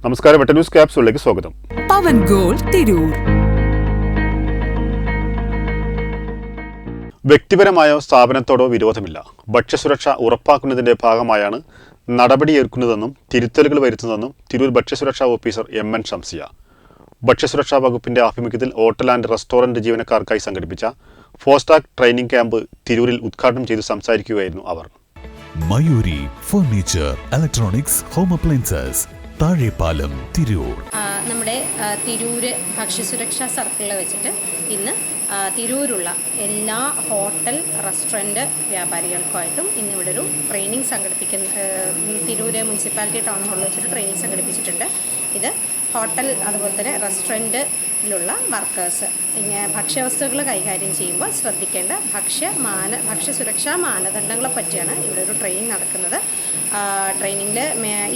നമസ്കാരം, വെട്ട ന്യൂസ് ക്യാപ്സൂളിലേക്ക് സ്വാഗതം. പവൻ ഗോൾ തിരൂർ. വ്യക്തിപരമായോ സ്ഥാപനത്തോടോ വിരോധമില്ല. ഭക്ഷ്യസുരക്ഷ ഉറപ്പാക്കുന്നതിന്റെ ഭാഗമായാണ് നടപടിയെടുക്കുന്നതെന്നും തിരുത്തലുകൾ വരുത്തുന്നതെന്നും തിരൂർ ഭക്ഷ്യസുരക്ഷാ ഓഫീസർ MN ഷംസിയ. ഭക്ഷ്യസുരക്ഷാ വകുപ്പിന്റെ ആഭിമുഖ്യത്തിൽ ഹോട്ടൽ ആൻഡ് റെസ്റ്റോറന്റ് ജീവനക്കാർക്കായി സംഘടിപ്പിച്ച ഫോസ്റ്റാക് ട്രെയിനിംഗ് ക്യാമ്പ് തിരൂരിൽ ഉദ്ഘാടനം ചെയ്ത് സംസാരിക്കുകയായിരുന്നു അവർ. Mayuri furniture, electronics, home appliances, Thazhepalam, Tirur. നമ്മുടെ തിരൂര് ഭക്ഷ്യസുരക്ഷാ സർക്കിളിൽ വെച്ചിട്ട് ഇന്ന് തിരൂരുള്ള എല്ലാ ഹോട്ടൽ റെസ്റ്റോറൻറ്റ് വ്യാപാരികൾക്കുമായിട്ടും ഇന്നിവിടെ ഒരു ട്രെയിനിങ് തിരൂര് മുനിസിപ്പാലിറ്റി ടൗൺ ഹാളിൽ വെച്ചിട്ട് ട്രെയിനിങ് സംഘടിപ്പിച്ചിട്ടുണ്ട്. ഇത് ഹോട്ടൽ അതുപോലെ തന്നെ റെസ്റ്റോറൻറ്റിലുള്ള വർക്കേഴ്സ് ഇങ്ങനെ ഭക്ഷ്യവസ്തുക്കൾ കൈകാര്യം ചെയ്യുമ്പോൾ ശ്രദ്ധിക്കേണ്ട ഭക്ഷ്യസുരക്ഷാ മാനദണ്ഡങ്ങളെ പറ്റിയാണ് ഇവിടെ ഒരു ട്രെയിനിങ് നടക്കുന്നത്. ട്രെയിനിങ്ങിൽ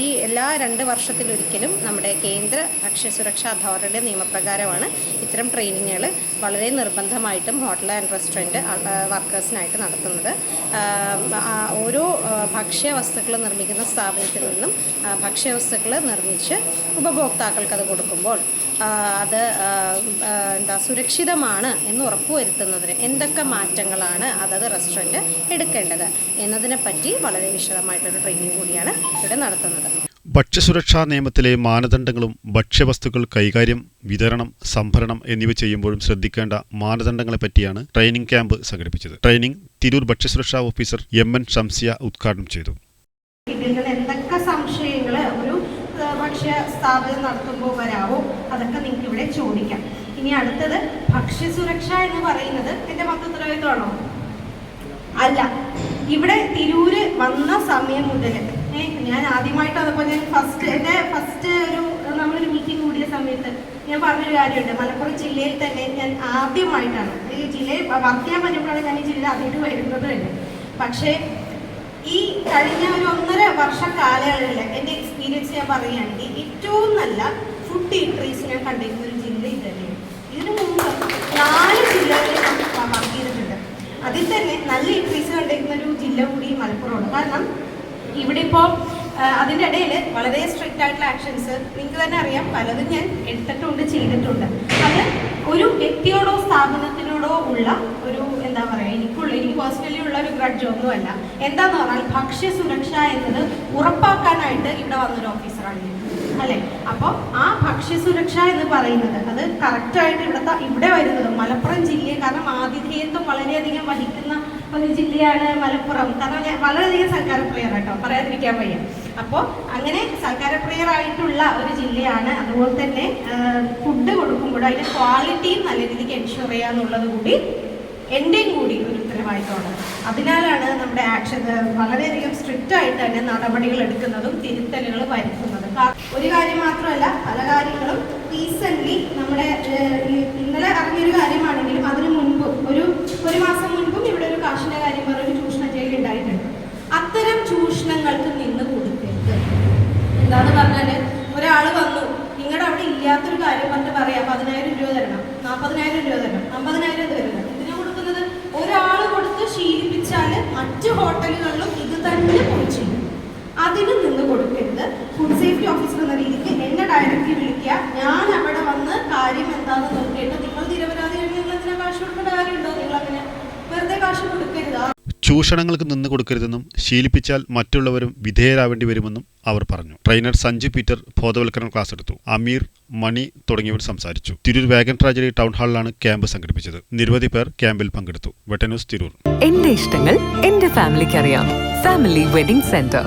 ഈ എല്ലാ 2 വർഷത്തിലൊരിക്കലും നമ്മുടെ കേന്ദ്ര ഭക്ഷ്യസുരക്ഷാ അതോറിറ്റിയുടെ നിയമപ്രകാരമാണ് ഇത്തരം ട്രെയിനിങ്ങുകൾ വളരെ നിർബന്ധമായിട്ടും ഹോട്ടൽ ആൻഡ് റെസ്റ്റോറൻറ്റ് വർക്കേഴ്സിനായിട്ട് നടത്തുന്നത്. ഓരോ ഭക്ഷ്യവസ്തുക്കൾ നിർമ്മിക്കുന്ന സ്ഥാപനത്തിൽ നിന്നും ഭക്ഷ്യവസ്തുക്കൾ നിർമ്മിച്ച് ഉപഭോക്താക്കൾക്ക് അത് കൊടുക്കുമ്പോൾ അത് സുരക്ഷിതമാണ് എന്ന് ഉറപ്പുവരുത്തുന്നതിന് എന്തൊക്കെ മാറ്റങ്ങളാണ് അതത് റെസ്റ്റോറൻറ്റ് എടുക്കേണ്ടത് എന്നതിനെപ്പറ്റി വളരെ വിശദമായിട്ടൊരു ട്രെയിനിങ് കൂടിയാണ് ഇവിടെ നടത്തുന്നത്. ഭക്ഷ്യസുരക്ഷാ നിയമത്തിലെ മാനദണ്ഡങ്ങളും ഭക്ഷ്യവസ്തുക്കൾ കൈകാര്യം, വിതരണം, സംഭരണം എന്നിവ ചെയ്യുമ്പോഴും ശ്രദ്ധിക്കേണ്ട മാനദണ്ഡങ്ങളെ പറ്റിയാണ് ട്രെയിനിംഗ് ക്യാമ്പ് സംഘടിപ്പിച്ചത്. ട്രെയിനിംഗ് തിരൂർ ഭക്ഷ്യസുരക്ഷാ ഓഫീസർ MN ഷംസിയ ഉദ്ഘാടനം ചെയ്തു. എന്തൊക്കെ സംശയങ്ങൾ ഒരു ഭക്ഷ്യ സ്ഥാപനം നടത്തുമ്പോൾ വരാവോ അതൊക്കെ നിങ്ങൾക്ക് ഇവിടെ ചോദിക്കാം. ഇനി അടുത്തത് ഭക്ഷ്യസുരക്ഷ എന്ന് പറയുന്നത് എൻ്റെ മൊത്തം ഉത്തരവാദിത്വമാണോ? അല്ല. ഇവിടെ തിരൂര് വന്ന സമയം മുതൽ ഞാൻ ആദ്യമായിട്ട് അതപ്പോൾ ഞാൻ ഫസ്റ്റ് നമ്മളൊരു മീറ്റിംഗ് കൂടിയ സമയത്ത് ഞാൻ പറഞ്ഞൊരു കാര്യമുണ്ട്. മലപ്പുറം ജില്ലയിൽ തന്നെ ഞാൻ ആദ്യമായിട്ടാണ് ഈ ജില്ലയിൽ വർക്ക് ചെയ്യാൻ പറ്റുമ്പോഴാണ് ഞാൻ ഈ ജില്ല ആദ്യമായിട്ട് വരുന്നത് തന്നെ. പക്ഷേ ഈ കഴിഞ്ഞ ഒരു 1.5 വർഷ കാലയളവിൽ എൻ്റെ എക്സ്പീരിയൻസ് ഞാൻ പറയുകയാണെങ്കിൽ ഏറ്റവും നല്ല ഫുഡ് ഈറ്ററീസ് ഞാൻ കണ്ടിരുന്ന ഒരു ജില്ല ഇത് തന്നെയാണ്. ഇതിനു മുമ്പ് 4 ജില്ലകളിൽ ഞാൻ വർക്ക് ചെയ്തിട്ടുണ്ട്. അതിൽ തന്നെ നല്ല ഈറ്ററീസ് കണ്ടിരുന്ന ഒരു ജില്ല കൂടി മലപ്പുറമാണ്. കാരണം ഇവിടെ ഇപ്പോൾ അതിൻ്റെ ഇടയിൽ വളരെ സ്ട്രിക്റ്റ് ആയിട്ടുള്ള ആക്ഷൻസ് നിങ്ങൾക്ക് തന്നെ അറിയാം, പലതും ഞാൻ എടുത്തിട്ടുണ്ട്, ചെയ്തിട്ടുണ്ട്. അത് ഒരു വ്യക്തിയോടോ സ്ഥാപനത്തിനോടോ ഉള്ള ഒരു എനിക്ക് പേഴ്സണലി ഉള്ള ഒരു ഗ്രഡ്ജ് ഒന്നുമല്ല. എന്താന്ന് പറഞ്ഞാൽ ഭക്ഷ്യസുരക്ഷ എന്നത് ഉറപ്പാക്കാനായിട്ട് ഇവിടെ വന്നൊരു ഓഫീസറാണ് അല്ലേ. അപ്പോൾ ആ ഭക്ഷ്യസുരക്ഷ എന്ന് പറയുന്നത് അത് കറക്റ്റായിട്ട് ഇവിടെ വരുന്നത് മലപ്പുറം ജില്ലയെ, കാരണം ആതിഥേയത്വം വളരെയധികം വഹിക്കുന്ന ഒരു ജില്ലയാണ് മലപ്പുറം. കാരണം ഞാൻ വളരെയധികം സൽക്കാരപ്രിയർ കേട്ടോ, പറയാതിരിക്കാൻ വയ്യ. അപ്പോൾ അങ്ങനെ സൽക്കാരപ്രിയർ ആയിട്ടുള്ള ഒരു ജില്ലയാണ്. അതുപോലെ തന്നെ ഫുഡ് കൊടുക്കുമ്പോൾ അതിൻ്റെ ക്വാളിറ്റിയും നല്ല രീതിക്ക് എൻഷുർ ചെയ്യുക എന്നുള്ളത് കൂടി എൻ്റെയും കൂടി ഒരു ഉത്തരവാദിത്തമാണ്. അതിനാലാണ് നമ്മുടെ ആക്ഷൻ വളരെയധികം സ്ട്രിക്റ്റ് ആയിട്ട് തന്നെ നടപടികൾ എടുക്കുന്നതും തിരുത്തലുകൾ വരുത്തുന്നതും. ഒരു കാര്യം മാത്രമല്ല, പല കാര്യങ്ങളും റീസെൻ്റ്ലി നമ്മുടെ ഇന്നലെ അറിഞ്ഞൊരു കാര്യമാണെങ്കിലും അതിനു മുൻപും ഒരു മാസം മുൻപും ഇവിടെ ഒരു കാശിൻ്റെ കാര്യം പറഞ്ഞൊരു ചൂഷണ ജയിൽ ഉണ്ടായിട്ടുണ്ട്. അത്തരം ചൂഷണങ്ങൾക്ക് നിന്ന് കൊടുക്കരുത്. എന്താന്ന് പറഞ്ഞാൽ ഒരാൾ വന്നു, നിങ്ങളുടെ അവിടെ ഇല്ലാത്തൊരു കാര്യം പറഞ്ഞിട്ട് പറയാം 10,000 രൂപ തരണം, 40,000 രൂപ തരണം, 50,000 തരണം. ഇതിനെ കൊടുക്കുന്നത് ഒരാൾ കൊടുത്ത് ശീലിപ്പിച്ചാൽ മറ്റു ഹോട്ടലുകളിലും ഇത് തന്നെ പോയി ചെയ്യും. അതിന് നിന്ന് കൊടുക്കരുത്. ഫുഡ് സേഫ്റ്റി ഓഫീസർ എന്ന രീതിക്ക് എന്നെ ഡയറക്റ്റ്ലി വിളിക്കുക. ഞാൻ അവിടെ വന്ന് കാര്യം എന്താണെന്ന് നോക്കിയിട്ട് നിങ്ങൾ നിരപരാധികൾ, നിങ്ങൾ എന്തിനാ കാശ് കൊടുക്കേണ്ട കാര്യമുണ്ടോ? നിങ്ങൾ അങ്ങനെ വെറുതെ കാശ് കൊടുക്കരുത്. ചൂഷണങ്ങൾക്ക് നിന്ന് കൊടുക്കരുതെന്നും ശീലിപ്പിച്ചാൽ മറ്റുള്ളവരും വിധേയരാവേണ്ടി വരുമെന്നും അവർ പറഞ്ഞു. ട്രെയിനർ സഞ്ജു പീറ്റർ ബോധവൽക്കരണ ക്ലാസ് എടുത്തു. അമീർ, മണി തുടങ്ങിയവർ സംസാരിച്ചു. തിരൂർ വാഗൻ ട്രാജഡി ടൗൺ ഹാളിലാണ് ക്യാമ്പ് സംഘടിപ്പിച്ചത്. നിരവധി പേർ ക്യാമ്പിൽ പങ്കെടുത്തു. വെട്ട ന്യൂസ് തിരൂർ. എന്റെ ഇഷ്ടങ്ങൾ എന്റെ ഫാമിലിക്ക് അറിയാം. Family wedding centre.